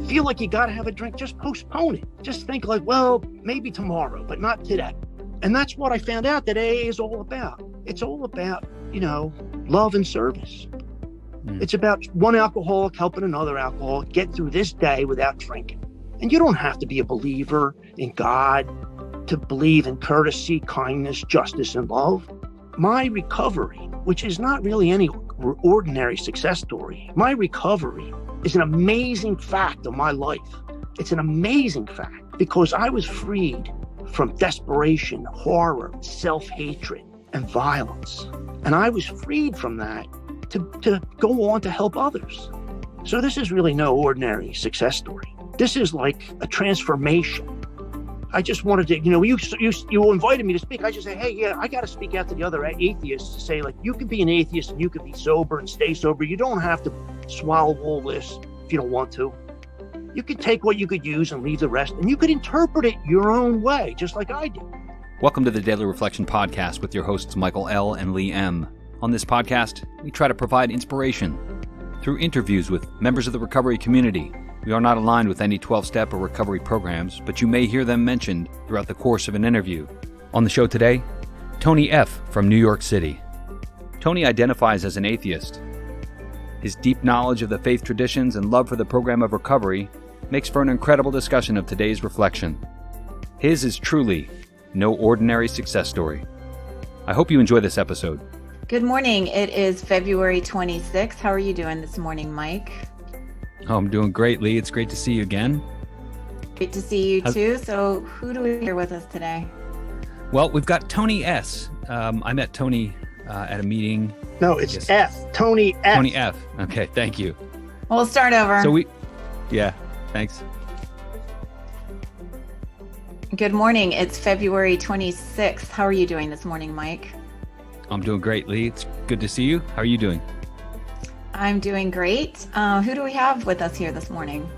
feel like you got to have a drink, just postpone it. Just think like, well, maybe tomorrow, but not today. And that's what I found out that AA is all about. It's all about, love and service. It's about one alcoholic helping another alcoholic get through this day without drinking. And you don't have to be a believer in God to believe in courtesy, kindness, justice, and love. My recovery, which is not really any ordinary success story, my recovery is an amazing fact of my life. It's an amazing fact because I was freed from desperation, horror, self-hatred, and violence. And I was freed from that to go on to help others. So this is really no ordinary success story. This is like a transformation. I just wanted to, you invited me to speak. I just say, hey, yeah, I got to speak out to the other atheists to say, like, you can be an atheist and you can be sober and stay sober. You don't have to swallow all this if you don't want to. You could take what you could use and leave the rest, and you could interpret it your own way, just like I did. Welcome to the Daily Reflection Podcast with your hosts Michael L. and Lee M. On this podcast, we try to provide inspiration through interviews with members of the recovery community. We are not aligned with any 12-step or recovery programs, but you may hear them mentioned throughout the course of an interview. On the show today, Tony F. from New York City. Tony identifies as an atheist. His deep knowledge of the faith traditions and love for the program of recovery makes for an incredible discussion of today's reflection. His is truly no ordinary success story. I hope you enjoy this episode. Good morning. It is February 26th. How are you doing this morning, Mike? Oh, I'm doing great, Lee. It's great to see you again. Great to see you too. So who do we have here with us today? Well, we've got Tony S. I met Tony at a meeting. No, it's F. Tony F. Tony F. Okay, thank you. We'll start over. Thanks. Good morning. It's February 26th. How are you doing this morning, Mike? I'm doing great, Lee. It's good to see you. How are you doing? I'm doing great. Who do we have with us here this morning?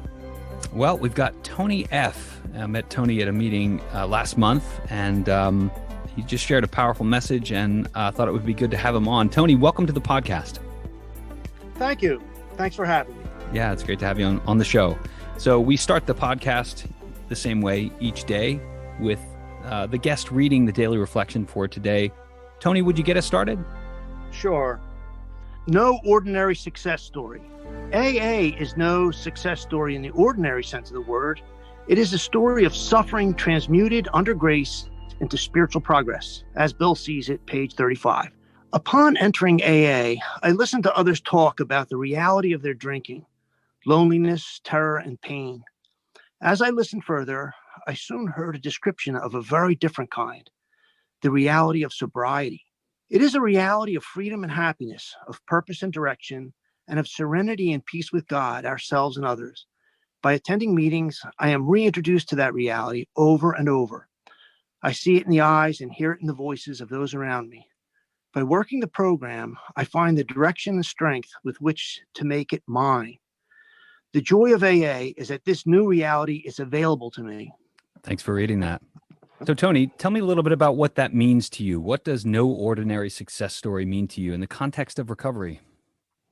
Well, we've got Tony F. I met Tony at a meeting last month, and he just shared a powerful message, and I thought it would be good to have him on. Tony, welcome to the podcast. Thank you. Thanks for having me. Yeah, it's great to have you on the show. So we start the podcast the same way each day with the guest reading the daily reflection for today. Tony, would you get us started? Sure. No ordinary success story. AA is no success story in the ordinary sense of the word. It is a story of suffering transmuted under grace into spiritual progress, as Bill sees it, page 35. Upon entering AA, I listened to others talk about the reality of their drinking, loneliness, terror, and pain. As I listened further, I soon heard a description of a very different kind, the reality of sobriety. It is a reality of freedom and happiness, of purpose and direction, and of serenity and peace with God, ourselves, and others. By attending meetings, I am reintroduced to that reality over and over. I see it in the eyes and hear it in the voices of those around me. By working the program, I find the direction and strength with which to make it mine. The joy of AA is that this new reality is available to me. Thanks for reading that. So, Tony, tell me a little bit about what that means to you. What does no ordinary success story mean to you in the context of recovery?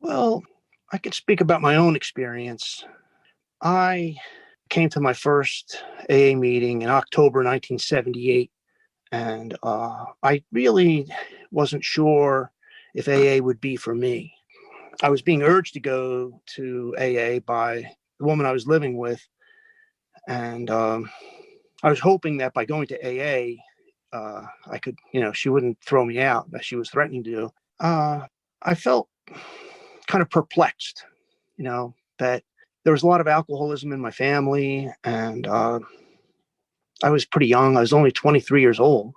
Well, I can speak about my own experience. I came to my first AA meeting in October 1978, and I really wasn't sure if AA would be for me. I was being urged to go to AA by the woman I was living with, and I was hoping that by going to AA, I could, she wouldn't throw me out as she was threatening to do. I felt kind of perplexed, that there was a lot of alcoholism in my family, and I was pretty young. I was only 23 years old,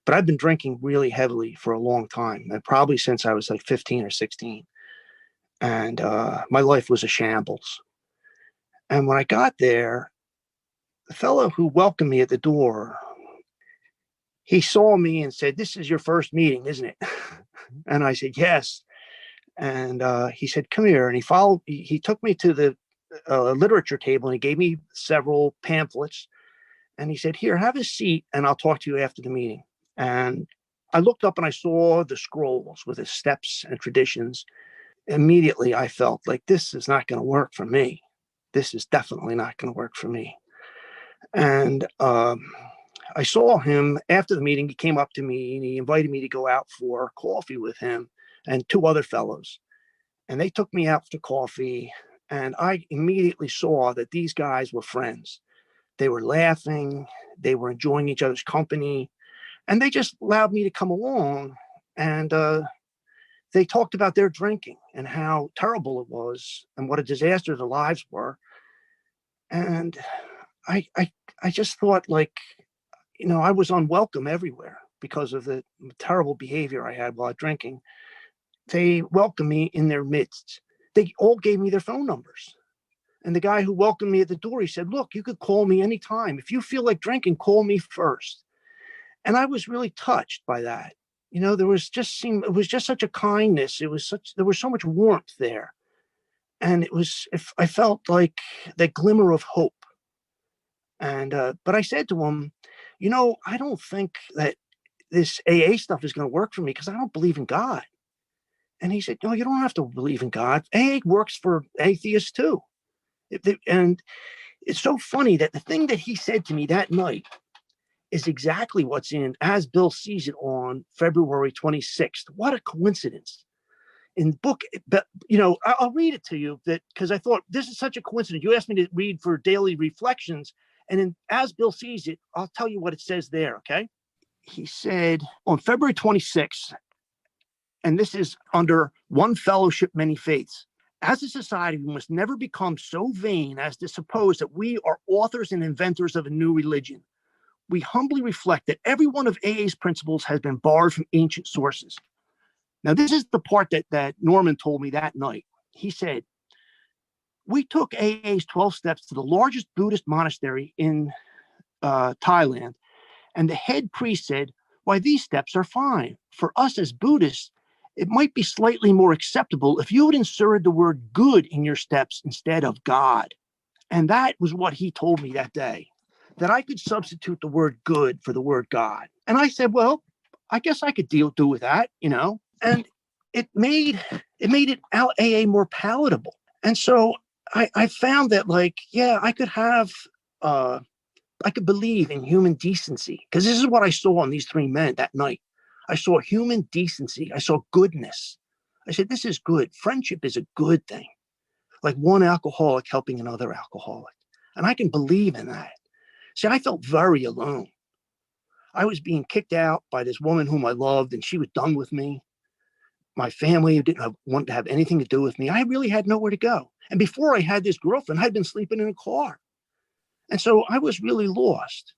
but I've been drinking really heavily for a long time, and probably since I was like 15 or 16. And my life was a shambles. And when I got there, the fellow who welcomed me at the door, he saw me and said, "This is your first meeting, isn't it?" And I said, "Yes." And he said, "Come here." And he took me to the literature table, and he gave me several pamphlets. And he said, "Here, have a seat, and I'll talk to you after the meeting." And I looked up and I saw the scrolls with the steps and traditions. Immediately, I felt like this is not going to work for me. this is definitely not going to work for me. And I saw him after the meeting. He came up to me and he invited me to go out for coffee with him and two other fellows. And they took me out for coffee. And I immediately saw that these guys were friends. They were laughing. They were enjoying each other's company. And they just allowed me to come along. And they talked about their drinking and how terrible it was and what a disaster their lives were. And I just thought, like, I was unwelcome everywhere because of the terrible behavior I had while drinking. They welcomed me in their midst. They all gave me their phone numbers. And the guy who welcomed me at the door, he said, look, you could call me anytime. If you feel like drinking, call me first. And I was really touched by that. It was just such a kindness. There was so much warmth there. And I felt like that glimmer of hope. And, but I said to him, I don't think that this AA stuff is going to work for me because I don't believe in God. And he said, no, you don't have to believe in God. AA works for atheists too. And it's so funny that the thing that he said to me that night is exactly what's in As Bill Sees It on February 26th. What a coincidence. In the book, I'll read it to you because I thought this is such a coincidence. You asked me to read for daily reflections. And in As Bill Sees It, I'll tell you what it says there, okay? He said on February 26th, and this is under One Fellowship, Many Faiths, as a society, we must never become so vain as to suppose that we are authors and inventors of a new religion. We humbly reflect that every one of AA's principles has been borrowed from ancient sources. Now, this is the part that Norman told me that night. He said, we took AA's 12 steps to the largest Buddhist monastery in Thailand, and the head priest said, why, these steps are fine. For us as Buddhists, it might be slightly more acceptable if you had inserted the word good in your steps instead of God. And that was what he told me that day, that I could substitute the word good for the word God. And I said, well, I guess I could do with that, and it made it AA more palatable. And so I found that, like, yeah, I could believe in human decency, because this is what I saw in these three men that night. I saw human decency. I saw goodness. I said, this is good. Friendship is a good thing. Like one alcoholic helping another alcoholic. And I can believe in that. See, I felt very alone. I was being kicked out by this woman whom I loved, and she was done with me. My family didn't want to have anything to do with me. I really had nowhere to go. And before I had this girlfriend, I'd been sleeping in a car. And so I was really lost.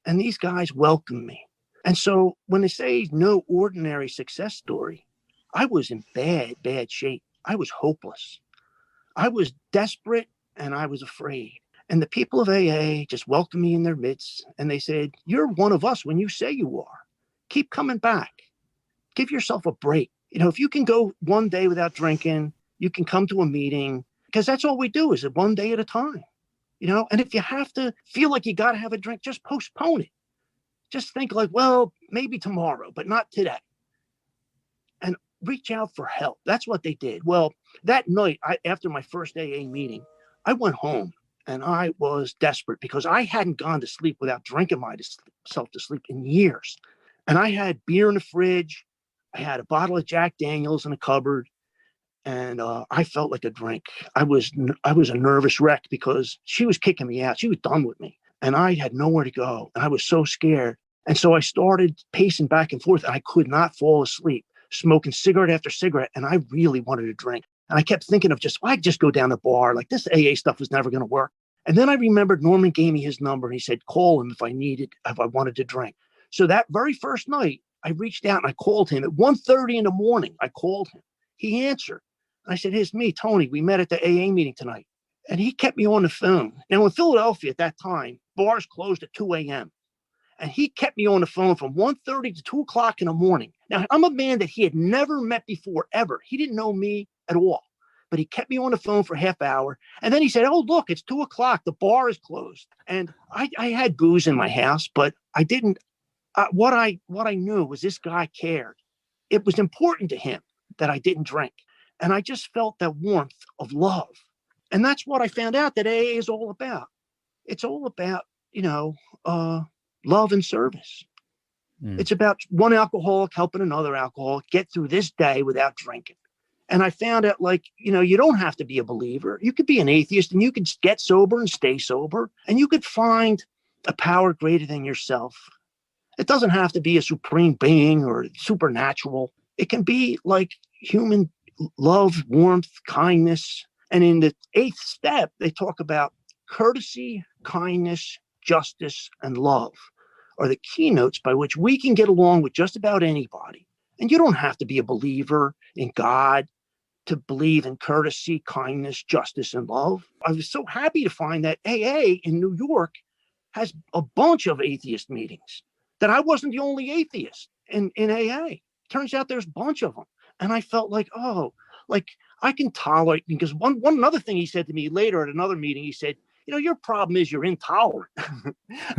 And these guys welcomed me. And so when they say no ordinary success story, I was in bad shape. I was hopeless. I was desperate and I was afraid. And the people of AA just welcomed me in their midst. And they said, you're one of us when you say you are. Keep coming back. Give yourself a break. If you can go one day without drinking, you can come to a meeting, because that's all we do is one day at a time. And if you have to feel like you got to have a drink, just postpone it. Just think like, well, maybe tomorrow, but not today. And reach out for help. That's what they did. Well, that night, after my first AA meeting, I went home and I was desperate because I hadn't gone to sleep without drinking myself to sleep in years. And I had beer in the fridge. I had a bottle of Jack Daniels in the cupboard. And I felt like a drink. I was a nervous wreck because she was kicking me out. She was done with me. And I had nowhere to go. And I was so scared. And so I started pacing back and forth. And I could not fall asleep, smoking cigarette after cigarette. And I really wanted to drink. And I kept thinking of I'd just go down the bar. Like, this AA stuff was never going to work. And then I remembered Norman gave me his number. And he said, call him if I wanted to drink. So that very first night, I reached out and I called him at 1:30 in the morning. I called him. He answered. I said, it's me, Tony. We met at the AA meeting tonight. And he kept me on the phone. Now, in Philadelphia at that time, bars closed at 2 a.m. And he kept me on the phone from 1:30 to 2 o'clock in the morning. Now, I'm a man that he had never met before, ever. He didn't know me at all. But he kept me on the phone for a half hour. And then he said, oh, look, it's 2 o'clock. The bar is closed. And I had booze in my house, but I didn't. What I knew was this guy cared. It was important to him that I didn't drink. And I just felt that warmth of love. And that's what I found out that AA is all about. It's all about, love and service. It's about one alcoholic helping another alcoholic get through this day without drinking. And I found out, you don't have to be a believer. You could be an atheist and you could get sober and stay sober, and you could find a power greater than yourself. It doesn't have to be a supreme being or supernatural. It can be like human love, warmth, kindness. And in the 8th step, they talk about courtesy, kindness, justice, and love are the keynotes by which we can get along with just about anybody. And you don't have to be a believer in God to believe in courtesy, kindness, justice, and love. I was so happy to find that AA in New York has a bunch of atheist meetings, that I wasn't the only atheist in AA. Turns out there's a bunch of them. And I felt like, I can tolerate, because one another thing he said to me later at another meeting, he said, your problem is you're intolerant.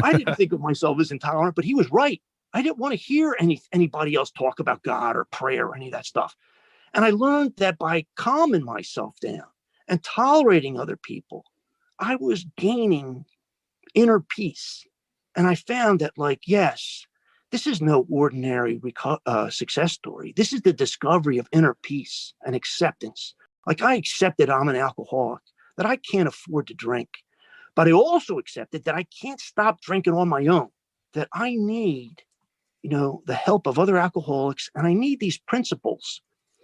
I didn't think of myself as intolerant, but he was right. I didn't want to hear anybody else talk about God or prayer or any of that stuff. And I learned that by calming myself down and tolerating other people, I was gaining inner peace. And I found that, yes, this is no ordinary success story. This is the discovery of inner peace and acceptance. I accepted I'm an alcoholic, that I can't afford to drink. But I also accepted that I can't stop drinking on my own, that I need, the help of other alcoholics, and I need these principles.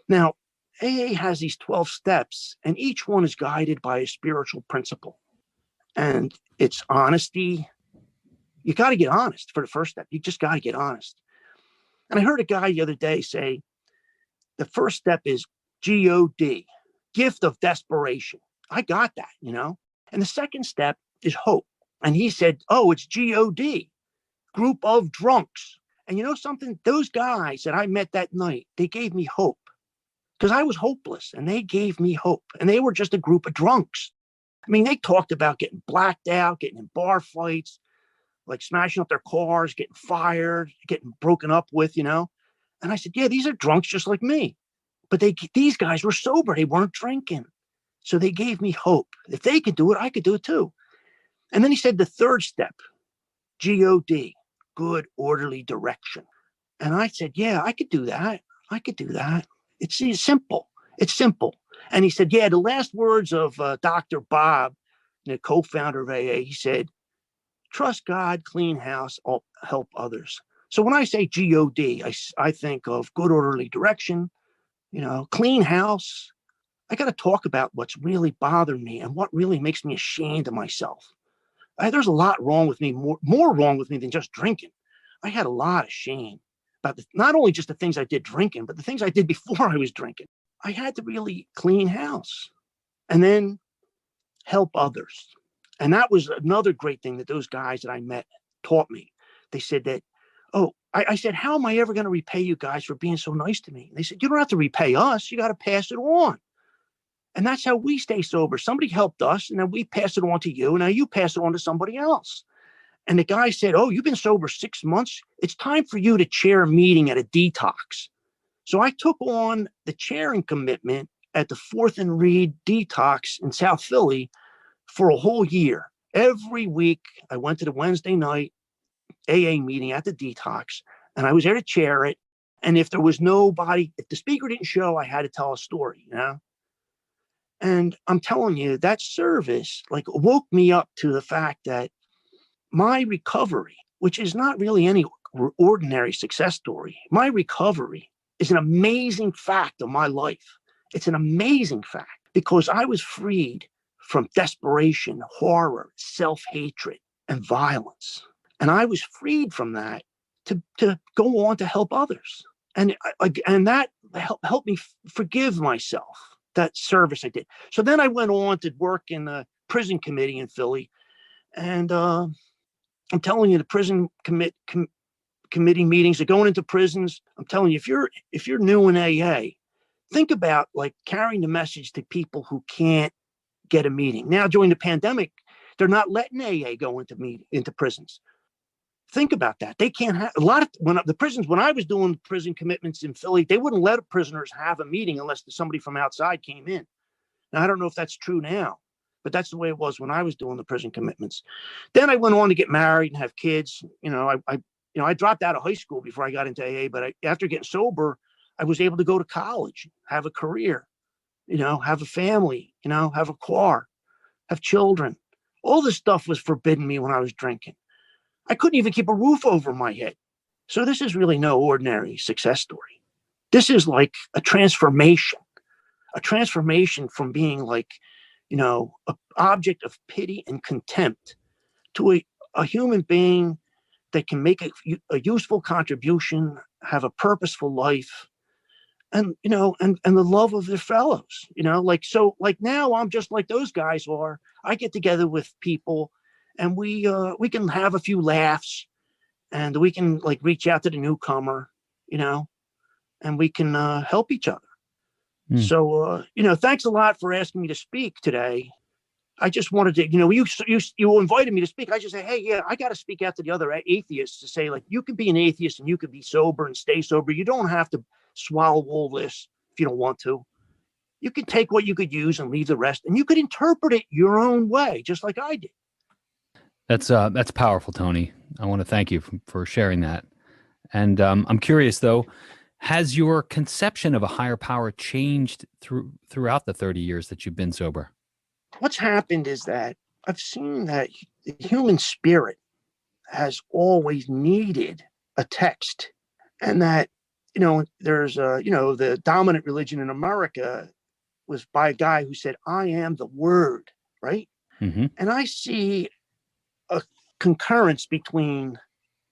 Now, AA has these 12 steps, and each one is guided by a spiritual principle. And it's honesty. You got to get honest for the first step. You just got to get honest. And I heard a guy the other day say, the first step is GOD, gift of desperation. I got that, And the second step is hope. And he said, it's GOD, group of drunks. And something, those guys that I met that night, they gave me hope, because I was hopeless, and they gave me hope. And they were just a group of drunks. I mean, they talked about getting blacked out, getting in bar fights, smashing up their cars, getting fired, getting broken up with, And I said, yeah, these are drunks just like me. But these guys were sober. They weren't drinking. So they gave me hope. If they could do it, I could do it too. And then he said the third step, GOD, good orderly direction. And I said, yeah, I could do that. I could do that. It's simple. It's simple. And he said, yeah, the last words of Dr. Bob, the co-founder of AA, he said, trust God, clean house, help others. So when I say GOD, I think of good orderly direction, clean house. I got to talk about what's really bothering me and what really makes me ashamed of myself. There's a lot wrong with me, more wrong with me than just drinking. I had a lot of shame about not only just the things I did drinking, but the things I did before I was drinking. I had to really clean house and then help others. And that was another great thing that those guys that I met taught me. They said that, I said, how am I ever going to repay you guys for being so nice to me? And they said, you don't have to repay us. You got to pass it on. And that's how we stay sober. Somebody helped us, and then we pass it on to you. And now you pass it on to somebody else. And the guy said, you've been sober 6 months. It's time for you to chair a meeting at a detox. So I took on the chairing commitment at the 4th and Reed Detox in South Philly for a whole year. Every week, I went to the Wednesday night AA meeting at the detox, and I was there to chair it. And if there was nobody, if the speaker didn't show, I had to tell a story, And I'm telling you, that service woke me up to the fact that my recovery, which is not really any ordinary success story, my recovery is an amazing fact of my life. It's an amazing fact because I was freed from desperation, horror, self-hatred, and violence. And I was freed from that to go on to help others. And that helped me forgive myself, that service I did. So then I went on to work in the prison committee in Philly. And I'm telling you, the prison committee meetings are going into prisons. I'm telling you, if you're new in AA, think about carrying the message to people who can't get a meeting. Now, during the pandemic, they're not letting AA go into prisons. Think about that. They can't have when I was doing prison commitments in Philly, they wouldn't let prisoners have a meeting unless somebody from outside came in. Now, I don't know if that's true now, but that's the way it was when I was doing the prison commitments. Then I went on to get married and have kids. I dropped out of high school before I got into AA, but after getting sober, I was able to go to college, have a career, have a family, have a car, have children. All this stuff was forbidden me when I was drinking. I couldn't even keep a roof over my head. So this is really no ordinary success story. This is like a transformation from being like, an object of pity and contempt to a human being that can make a useful contribution, have a purposeful life, and the love of their fellows. Like now I'm just like those guys are. I get together with people, and we can have a few laughs, and we can like reach out to the newcomer, and we can help each other. So thanks a lot for asking me to speak today. I just wanted to, you invited me to speak. I just say, hey, yeah, I got to speak out to the other atheists to say, like, you can be an atheist and you can be sober and stay sober. You don't have to swallow all this if you don't want to. You can take what you could use and leave the rest, and you could interpret it your own way, just like I did. That's powerful, Tony. I want to thank you for sharing that. And I'm curious, though, has your conception of a higher power changed throughout the 30 years that you've been sober? What's happened is that I've seen that the human spirit has always needed a text, and that, there's the dominant religion in America was by a guy who said, I am the word, right? Mm-hmm. And I see a concurrence between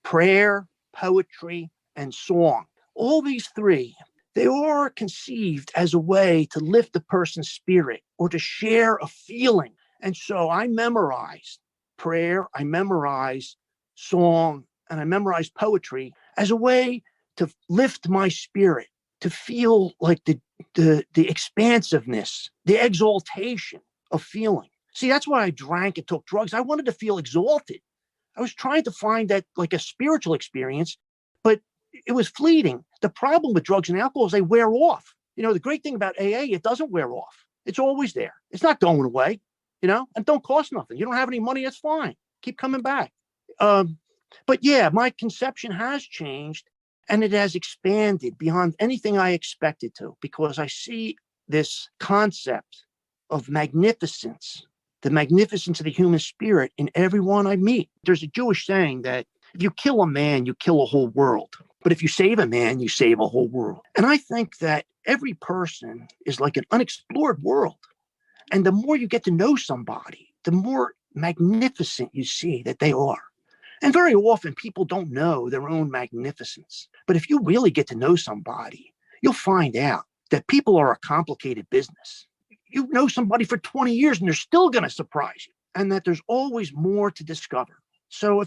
prayer, poetry, and song. All these three, they are conceived as a way to lift a person's spirit or to share a feeling. And so I memorized prayer, I memorized song, and I memorized poetry as a way to lift my spirit, to feel like the expansiveness, the exaltation of feeling. See, that's why I drank and took drugs. I wanted to feel exalted. I was trying to find that like a spiritual experience, but it was fleeting. The problem with drugs and alcohol is they wear off. The great thing about AA, it doesn't wear off. It's always there. It's not going away, and don't cost nothing. You don't have any money, that's fine. Keep coming back. But yeah, my conception has changed, and it has expanded beyond anything I expected to, because I see this concept of magnificence, the magnificence of the human spirit in everyone I meet. There's a Jewish saying that if you kill a man, you kill a whole world. But if you save a man, you save a whole world. And I think that every person is like an unexplored world. And the more you get to know somebody, the more magnificent you see that they are. And very often people don't know their own magnificence. But if you really get to know somebody, you'll find out that people are a complicated business. You know somebody for 20 years and they're still going to surprise you, and that there's always more to discover. So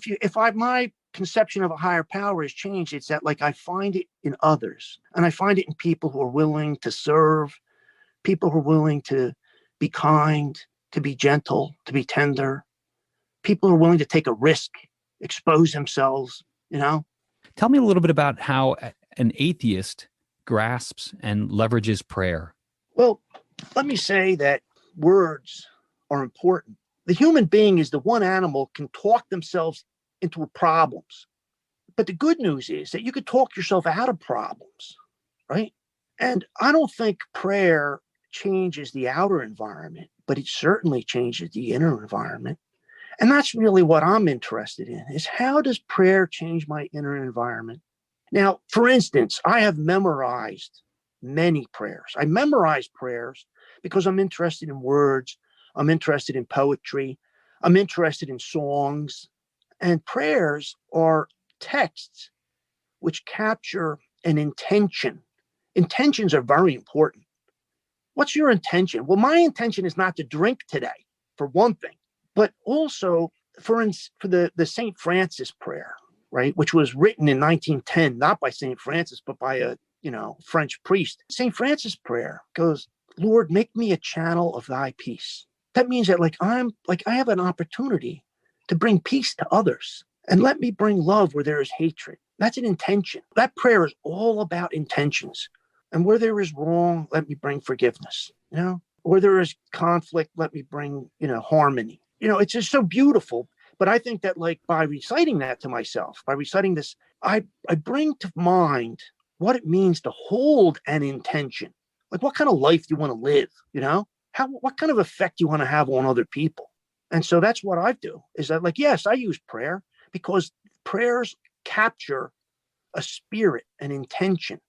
my conception of a higher power has changed, it's that like I find it in others, and I find it in people who are willing to serve, people who are willing to be kind, to be gentle, to be tender, people who are willing to take a risk, expose themselves, Tell me a little bit about how an atheist grasps and leverages prayer. Well, let me say that words are important. The human being is the one animal can talk themselves into problems. But the good news is that you could talk yourself out of problems, right? And I don't think prayer changes the outer environment, but it certainly changes the inner environment. And that's really what I'm interested in, is how does prayer change my inner environment? Now, for instance, I have memorized many prayers. I memorize prayers because I'm interested in words. I'm interested in poetry. I'm interested in songs. And prayers are texts which capture an intention. Intentions are very important. What's your intention? Well, my intention is not to drink today, for one thing, but also for the St. Francis prayer, right, which was written in 1910, not by St. Francis, but by a French priest. St. Francis prayer goes, Lord, make me a channel of thy peace. That means that I have an opportunity to bring peace to others, and let me bring love where there is hatred. That's an intention. That prayer is all about intentions. And where there is wrong, let me bring forgiveness. where there is conflict, let me bring, harmony. It's just so beautiful. But I think that like by reciting that to myself, by reciting this, I bring to mind what it means to hold an intention. Like what kind of life do you want to live? What kind of effect you want to have on other people? And so that's what I do is that, like, yes, I use prayer because prayers capture a spirit, an intention,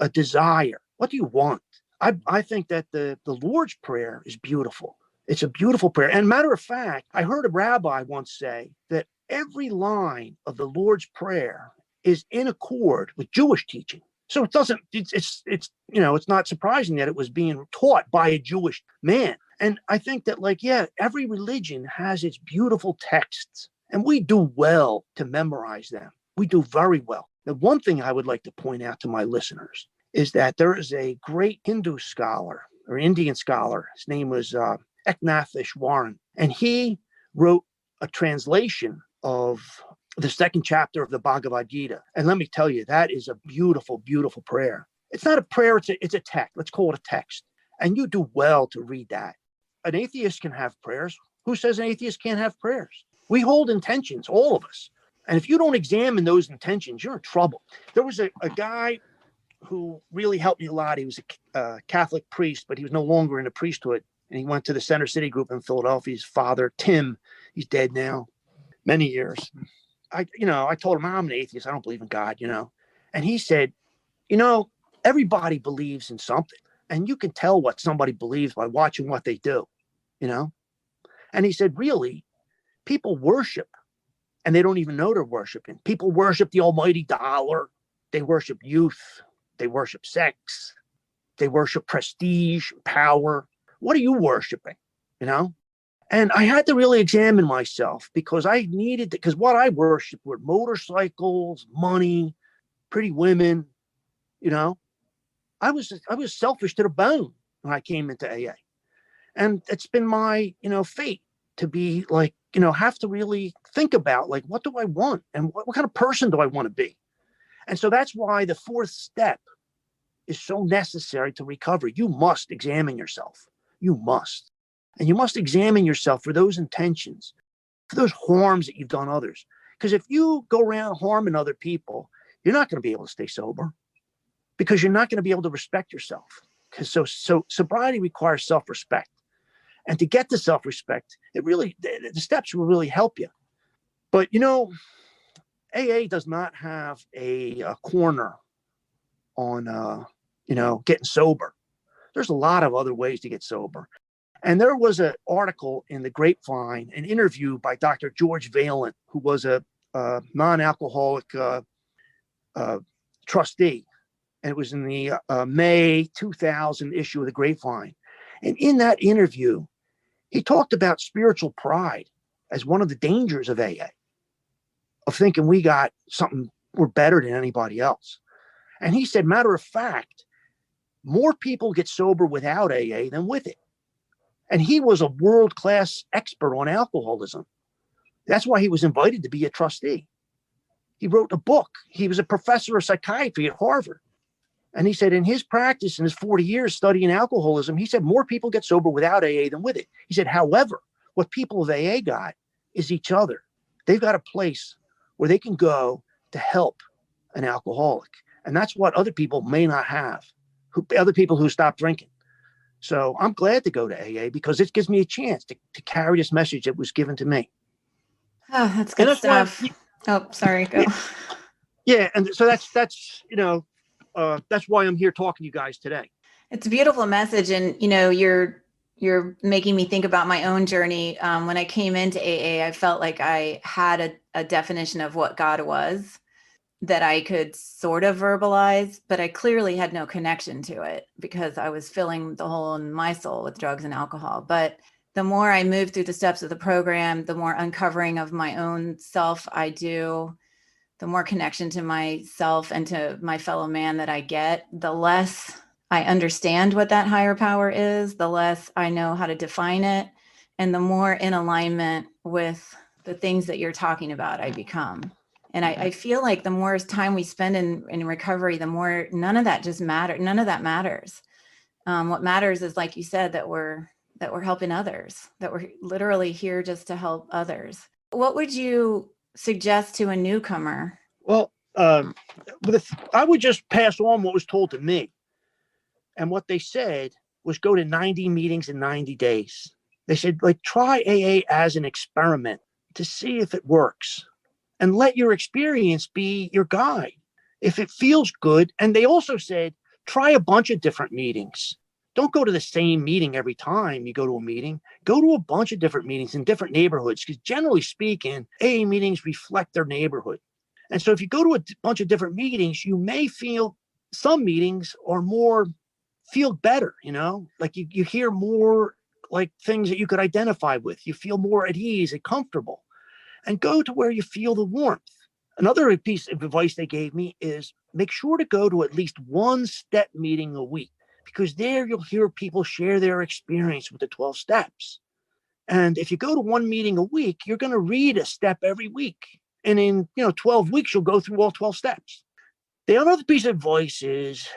a desire. What do you want? I think that the Lord's Prayer is beautiful. It's a beautiful prayer. And matter of fact, I heard a rabbi once say that every line of the Lord's Prayer is in accord with Jewish teaching. So it's not surprising that it was being taught by a Jewish man. And I think that every religion has its beautiful texts, and we do well to memorize them. We do very well. The one thing I would like to point out to my listeners is that there is a great Hindu scholar or Indian scholar. His name was Eknath Warren, and he wrote a translation of the second chapter of the Bhagavad Gita. And let me tell you, that is a beautiful, beautiful prayer. It's not a prayer, it's a text. Let's call it a text. And you do well to read that. An atheist can have prayers. Who says an atheist can't have prayers? We hold intentions, all of us. And if you don't examine those intentions, you're in trouble. There was a guy who really helped me a lot. He was a Catholic priest, but he was no longer in the priesthood. And he went to the Center City group in Philadelphia. His father, Tim, he's dead now, many years. I told him, I'm an atheist. I don't believe in God, And he said, everybody believes in something. And you can tell what somebody believes by watching what they do, And he said, really, people worship, and they don't even know they're worshiping. People worship the almighty dollar. They worship youth. They worship sex. They worship prestige, power. What are you worshiping? And I had to really examine myself because I needed to, because what I worshiped were motorcycles, money, pretty women. I was selfish to the bone when I came into AA. And it's been my, fate to be have to really think about what do I want and what kind of person do I want to be? And so that's why the fourth step is so necessary to recovery. You must examine yourself. You must. And you must examine yourself for those intentions, for those harms that you've done others. Because if you go around harming other people, you're not going to be able to stay sober because you're not going to be able to respect yourself. Because so sobriety requires self-respect. And to get to self-respect, the steps will really help you. But, AA does not have a corner on, getting sober. There's a lot of other ways to get sober. And there was an article in the Grapevine, an interview by Dr. George Valent, who was a non-alcoholic trustee. And it was in the May 2000 issue of the Grapevine. And in that interview, he talked about spiritual pride as one of the dangers of AA, of thinking we got something, we're better than anybody else. And he said, matter of fact, more people get sober without AA than with it. And he was a world-class expert on alcoholism. That's why he was invited to be a trustee. He wrote a book. He was a professor of psychiatry at Harvard. And he said in his practice, in his 40 years studying alcoholism, he said more people get sober without AA than with it. He said, however, what people of AA got is each other. They've got a place where they can go to help an alcoholic. And that's what other people may not have, other people who stop drinking. So I'm glad to go to AA because it gives me a chance to carry this message that was given to me. Oh, that's good stuff. Sorry. Go. Yeah. And so that's why I'm here talking to you guys today. It's a beautiful message. And, you're making me think about my own journey. When I came into AA, I felt like I had a definition of what God was that I could sort of verbalize, but I clearly had no connection to it because I was filling the hole in my soul with drugs and alcohol. But the more I move through the steps of the program, the more uncovering of my own self I do, the more connection to myself and to my fellow man that I get, the less I understand what that higher power is, the less I know how to define it, and the more in alignment with the things that you're talking about I become. And I feel like the more time we spend in recovery, the more none of that matters. What matters is, like you said, that we're helping others, that we're literally here just to help others. What would you suggest to a newcomer? Well, I would just pass on what was told to me. And what they said was go to 90 meetings in 90 days. They said, like, try AA as an experiment to see if it works and let your experience be your guide. If it feels good. And they also said, try a bunch of different meetings. Don't go to the same meeting every time you go to a meeting. Go to a bunch of different meetings in different neighborhoods, because generally speaking, AA meetings reflect their neighborhood. And so if you go to a bunch of different meetings, you may feel some meetings are more feel better, like you hear more like things that you could identify with. You feel more at ease and comfortable, and go to where you feel the warmth. Another piece of advice they gave me is make sure to go to at least one step meeting a week, because there you'll hear people share their experience with the 12 steps. And if you go to one meeting a week, you're going to read a step every week. And in 12 weeks, you'll go through all 12 steps. The other piece of advice is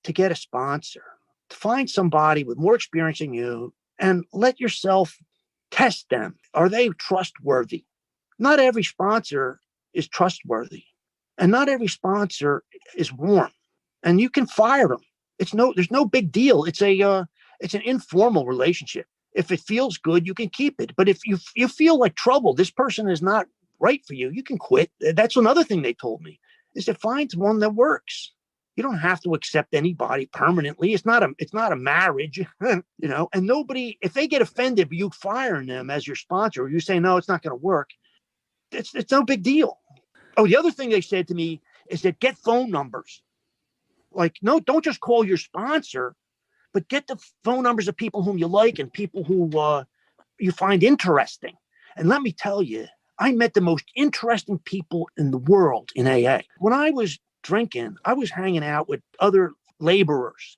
to get a sponsor, to find somebody with more experience than you, and let yourself test them. Are they trustworthy? Not every sponsor is trustworthy, and not every sponsor is warm, and you can fire them. There's no big deal. It's an informal relationship. If it feels good, you can keep it. But if you feel like trouble, this person is not right for you, you can quit. That's another thing they told me, is to find one that works. You don't have to accept anybody permanently. It's not a marriage, and nobody, if they get offended by you firing them as your sponsor, or you say, no, it's not going to work, it's no big deal. Oh, the other thing they said to me is that get phone numbers. Like, no, don't just call your sponsor, but get the phone numbers of people whom you like and people who you find interesting. And let me tell you, I met the most interesting people in the world in AA. When I was drinking, I was hanging out with other laborers.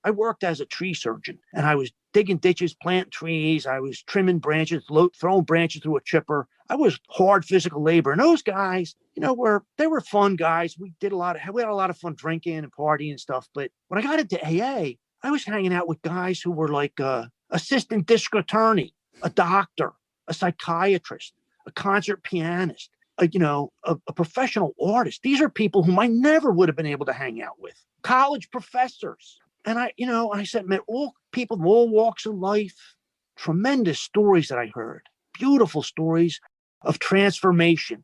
I worked as a tree surgeon, and I was digging ditches, planting trees. I was trimming branches, throwing branches through a chipper. I was hard physical labor. And those guys, they were fun guys. We had a lot of fun drinking and partying and stuff. But when I got into AA, I was hanging out with guys who were like assistant district attorney, a doctor, a psychiatrist, a concert pianist, a professional artist. These are people whom I never would have been able to hang out with. College professors. And I said, man, all people of all walks of life, tremendous stories that I heard, beautiful stories of transformation.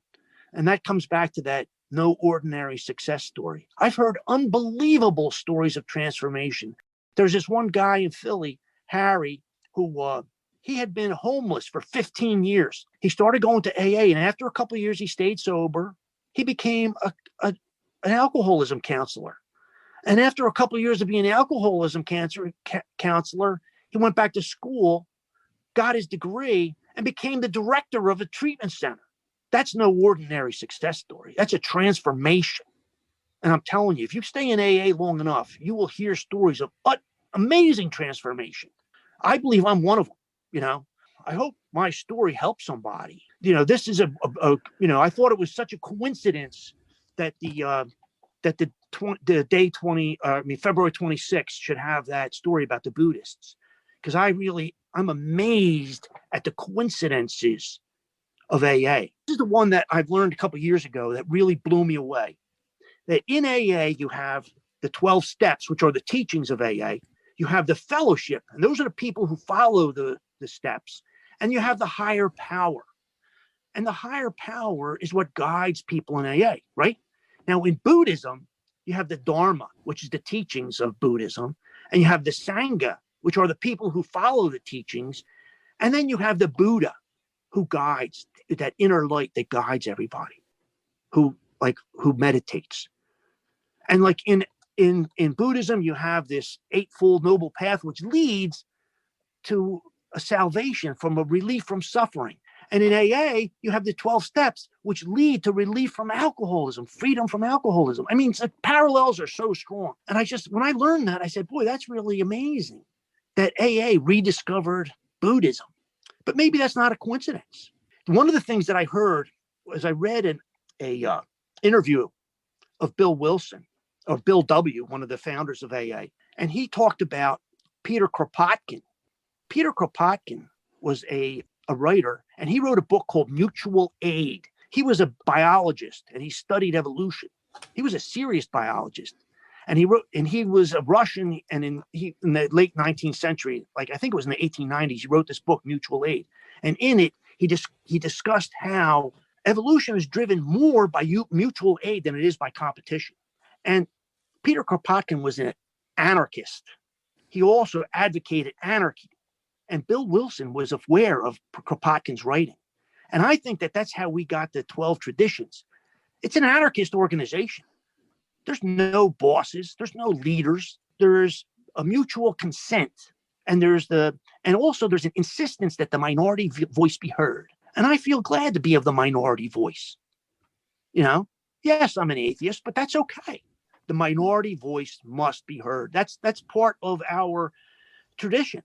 And that comes back to that no ordinary success story. I've heard unbelievable stories of transformation. There's this one guy in Philly, Harry, who he had been homeless for 15 years. He started going to AA, and after a couple of years, he stayed sober. He became an alcoholism counselor. And after a couple of years of being an alcoholism counselor, he went back to school, got his degree, and became the director of a treatment center. That's no ordinary success story. That's a transformation. And I'm telling you, if you stay in AA long enough, you will hear stories of amazing transformation. I believe I'm one of them. I hope my story helps somebody. This is I thought it was such a coincidence that February 26th should have that story about the Buddhists, because I'm amazed at the coincidences of AA. This is the one that I've learned a couple of years ago that really blew me away. That in AA, you have the 12 steps, which are the teachings of AA. You have the fellowship, and those are the people who follow the steps. And you have the higher power. And the higher power is what guides people in AA, right? Now, in Buddhism, you have the Dharma, which is the teachings of Buddhism. And you have the Sangha, which are the people who follow the teachings. And then you have the Buddha, who guides, that inner light that guides everybody, who meditates. And like in Buddhism, you have this Eightfold Noble Path, which leads to a salvation, from a relief from suffering. And in AA, you have the 12 steps, which lead to relief from alcoholism, freedom from alcoholism. I mean, the parallels are so strong. And when I learned that, I said, boy, that's really amazing that AA rediscovered Buddhism. But maybe that's not a coincidence. One of the things that I heard was I read an interview of Bill Wilson, or Bill W., one of the founders of AA. And he talked about Peter Kropotkin. Peter Kropotkin was a writer, and he wrote a book called Mutual Aid. He was a biologist, and he studied evolution. He was a serious biologist. And he was a Russian, and in the late 19th century, like I think it was in the 1890s, he wrote this book, Mutual Aid. And in it, he discussed how evolution is driven more by mutual aid than it is by competition. And Peter Kropotkin was an anarchist. He also advocated anarchy. And Bill Wilson was aware of Kropotkin's writing. And I think that that's how we got the 12 traditions. It's an anarchist organization. There's no bosses. There's no leaders. There's a mutual consent. And also there's an insistence that the minority voice be heard. And I feel glad to be of the minority voice. Yes, I'm an atheist, but that's okay. The minority voice must be heard. That's part of our tradition.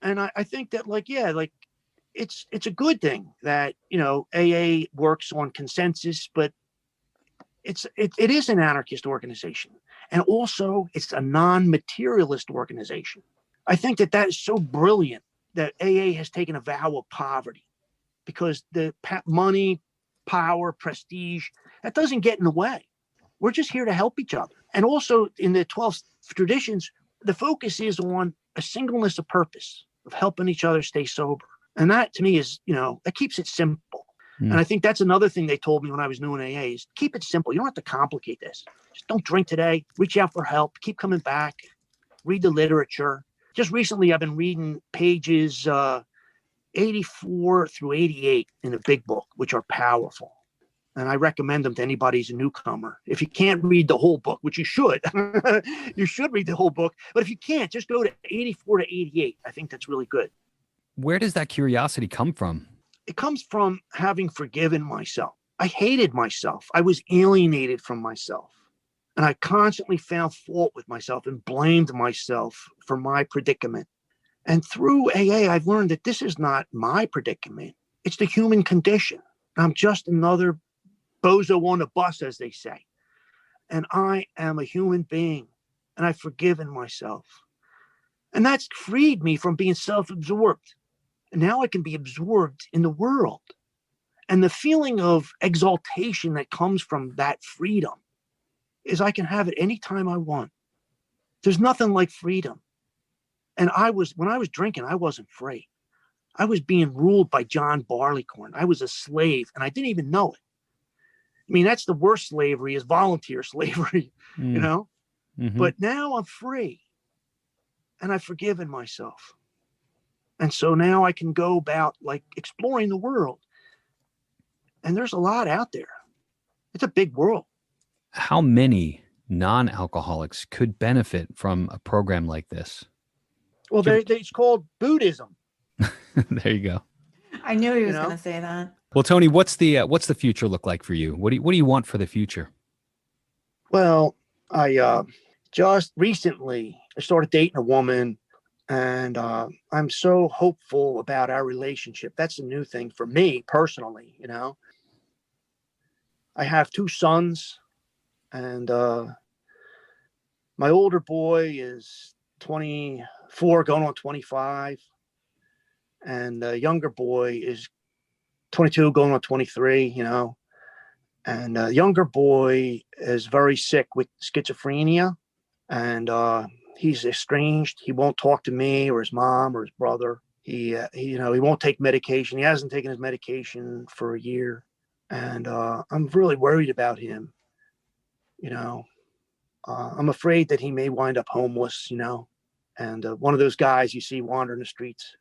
And I think that it's a good thing that, AA works on consensus, but it is an anarchist organization. And also it's a non-materialist organization. I think that is so brilliant that AA has taken a vow of poverty, because the money, power, prestige, that doesn't get in the way. We're just here to help each other. And also in the 12 traditions, the focus is on a singleness of purpose, of helping each other stay sober. And that to me is, that keeps it simple. And I think that's another thing they told me when I was new in AA is keep it simple. You don't have to complicate this. Just don't drink today, reach out for help, keep coming back, read the literature. Just recently, I've been reading pages 84 through 88 in the big book, which are powerful. And I recommend them to anybody who's a newcomer. If you can't read the whole book, which you should, you should read the whole book. But if you can't, just go to 84 to 88. I think that's really good. Where does that curiosity come from? It comes from having forgiven myself. I hated myself. I was alienated from myself. And I constantly found fault with myself and blamed myself for my predicament. And through AA, I've learned that this is not my predicament. It's the human condition. I'm just another bozo on a bus, as they say. And I am a human being, and I've forgiven myself. And that's freed me from being self-absorbed. And now I can be absorbed in the world. And the feeling of exaltation that comes from that freedom is I can have it anytime I want. There's nothing like freedom. And when I was drinking, I wasn't free. I was being ruled by John Barleycorn. I was a slave, and I didn't even know it. I mean, that's the worst slavery, is volunteer slavery, Mm-hmm. But now I'm free, and I've forgiven myself. And so now I can go about exploring the world. And there's a lot out there. It's a big world. How many non-alcoholics could benefit from a program like this? Well, it's called Buddhism. There you go. I knew he was going to say that. Well, Tony, what's the future look like for you? What do you want for the future? Well, I just recently I started dating a woman, and I'm so hopeful about our relationship. That's a new thing for me personally. I have 2 sons, and my older boy is 24, going on 25. And the younger boy is 22, going on 23, And the younger boy is very sick with schizophrenia. And he's estranged. He won't talk to me or his mom or his brother. He won't take medication. He hasn't taken his medication for a year. And I'm really worried about him. I'm afraid that he may wind up homeless, and one of those guys you see wandering the streets,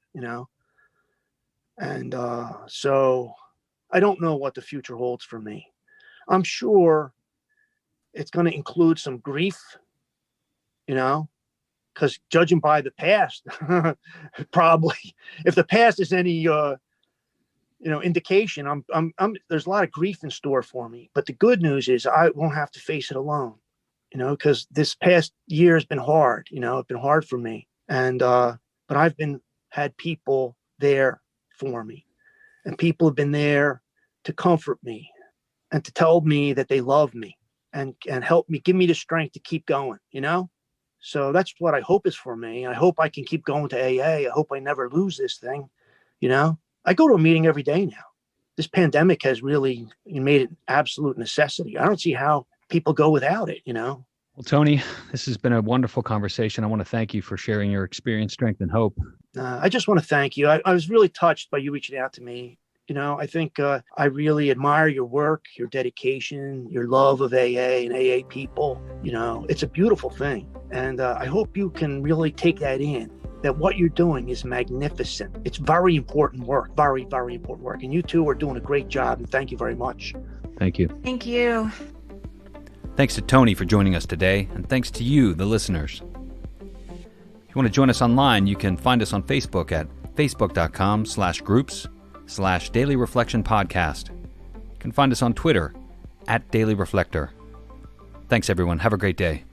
And so I don't know what the future holds for me. I'm sure it's going to include some grief, because judging by the past, probably if the past is any, indication, there's a lot of grief in store for me. But the good news is I won't have to face it alone, because this past year has been hard, it's been hard for me. And, but I've had people there for me, and people have been there to comfort me and to tell me that they love me and help me, give me the strength to keep going, So that's what I hope is for me. I hope I can keep going to AA. I hope I never lose this thing. I go to a meeting every day now. This pandemic has really made it absolute necessity. I don't see how people go without it. Well, Tony, this has been a wonderful conversation. I want to thank you for sharing your experience, strength, and hope. I just want to thank you. I was really touched by you reaching out to me. I think I really admire your work, your dedication, your love of AA and AA people. It's a beautiful thing. And I hope you can really take that in, that what you're doing is magnificent. It's very important work, very, very important work. And you two are doing a great job. And thank you very much. Thank you. Thank you. Thanks to Tony for joining us today. And thanks to you, the listeners. If you want to join us online, you can find us on Facebook at facebook.com/groups/Daily Reflection Podcast. You can find us on Twitter @Daily Reflector. Thanks, everyone. Have a great day.